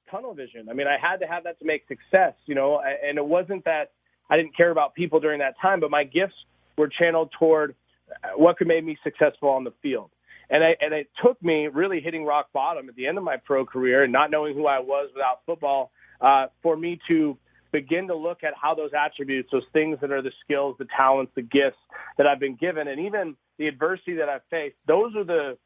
tunnel vision. I mean, I had to have that to make success, and it wasn't that I didn't care about people during that time, but my gifts were channeled toward what could make me successful on the field. And it took me really hitting rock bottom at the end of my pro career and not knowing who I was without football for me to begin to look at how those attributes, those things that are the skills, the talents, the gifts that I've been given, and even the adversity that I've faced, those are the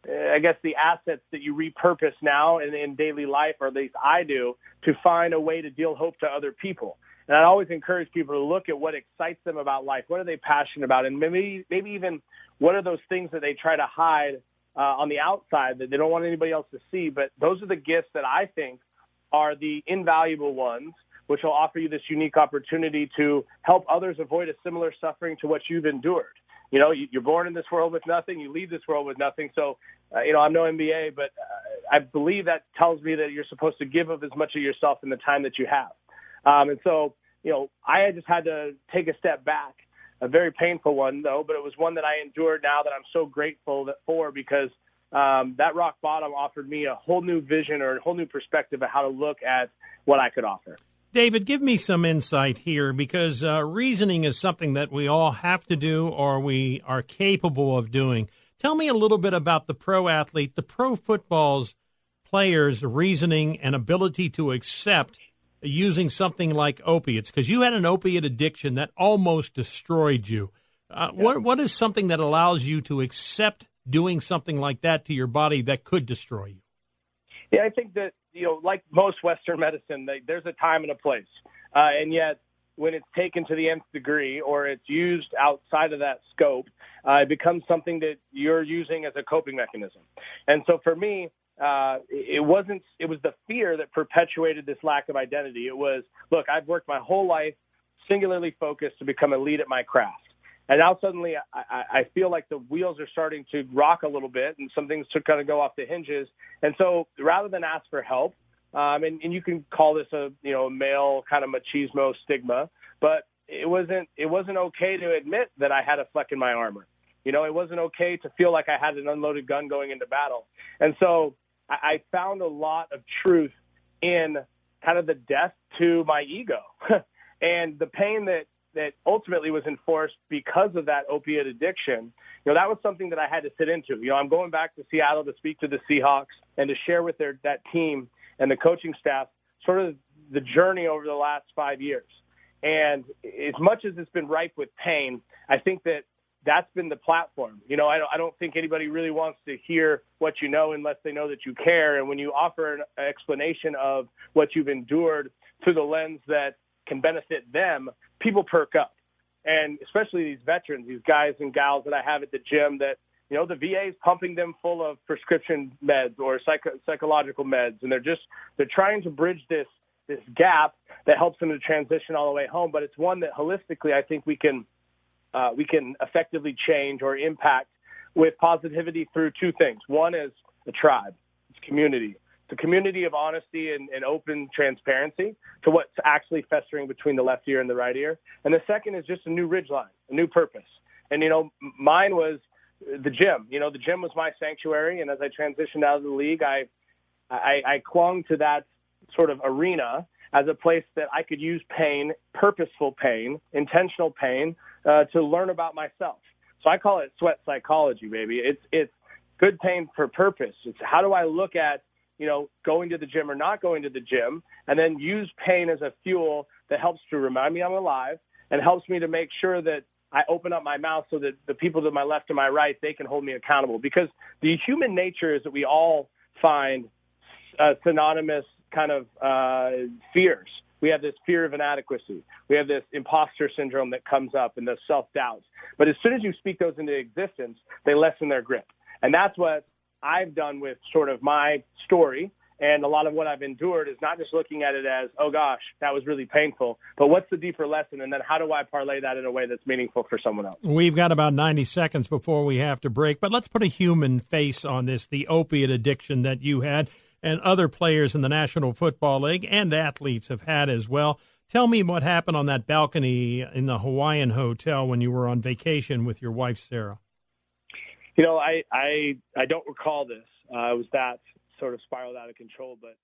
assets that you repurpose now in daily life, or at least I do, to find a way to deal hope to other people. And I always encourage people to look at what excites them about life. What are they passionate about? And maybe even what are those things that they try to hide on the outside that they don't want anybody else to see. But those are the gifts that I think are the invaluable ones, which will offer you this unique opportunity to help others avoid a similar suffering to what you've endured. You're born in this world with nothing. You leave this world with nothing. So, I'm no MBA, but I believe that tells me that you're supposed to give of as much of yourself in the time that you have. And so, I just had to take a step back, a very painful one, though, but it was one that I endured now that I'm so grateful for, because that rock bottom offered me a whole new vision or a whole new perspective of how to look at what I could offer. David, give me some insight here, because reasoning is something that we all have to do or we are capable of doing. Tell me a little bit about the pro athlete, the pro football's players' reasoning and ability to accept using something like opiates, because you had an opiate addiction that almost destroyed you. What is something that allows you to accept doing something like that to your body that could destroy you? Yeah, I think that, like most Western medicine, there's a time and a place. And yet, when it's taken to the nth degree or it's used outside of that scope, it becomes something that you're using as a coping mechanism. And so for me, it was the fear that perpetuated this lack of identity. It was, look, I've worked my whole life singularly focused to become elite at my craft. And now suddenly I feel like the wheels are starting to rock a little bit and some things to kind of go off the hinges. And so rather than ask for help, and you can call this a male kind of machismo stigma, but it wasn't okay to admit that I had a fleck in my armor. It wasn't okay to feel like I had an unloaded gun going into battle. And so I found a lot of truth in kind of the death to my ego and the pain that ultimately was enforced because of that opiate addiction. That was something that I had to sit into. I'm going back to Seattle to speak to the Seahawks and to share with that team and the coaching staff sort of the journey over the last 5 years. And as much as it's been ripe with pain, I think that's been the platform. I don't think anybody really wants to hear what you know unless they know that you care. And when you offer an explanation of what you've endured through the lens that can benefit them, people perk up. And especially these veterans, these guys and gals that I have at the gym that, the VA is pumping them full of prescription meds or psychological meds. And they're trying to bridge this gap that helps them to transition all the way home. But it's one that holistically, I think we can effectively change or impact with positivity through two things. One is a tribe, it's community. It's a community of honesty and open transparency to what's actually festering between the left ear and the right ear. And the second is just a new ridgeline, a new purpose. And, mine was the gym. The gym was my sanctuary. And as I transitioned out of the league, I clung to that sort of arena as a place that I could use pain, purposeful pain, intentional pain, to learn about myself. So I call it sweat psychology, baby. It's good pain for purpose. It's how do I look at, going to the gym or not going to the gym, and then use pain as a fuel that helps to remind me I'm alive and helps me to make sure that I open up my mouth so that the people to my left and my right, they can hold me accountable. Because the human nature is that we all find synonymous kind of fears. We have this fear of inadequacy. We have this imposter syndrome that comes up and the self-doubt. But as soon as you speak those into existence, they lessen their grip. And that's what I've done with sort of my story. And a lot of what I've endured is not just looking at it as, oh, gosh, that was really painful, but what's the deeper lesson? And then how do I parlay that in a way that's meaningful for someone else? We've got about 90 seconds before we have to break, but let's put a human face on this, the opiate addiction that you had and other players in the National Football League and athletes have had as well. Tell me what happened on that balcony in the Hawaiian hotel when you were on vacation with your wife, Sarah. I don't recall this. It was that sort of spiraled out of control. But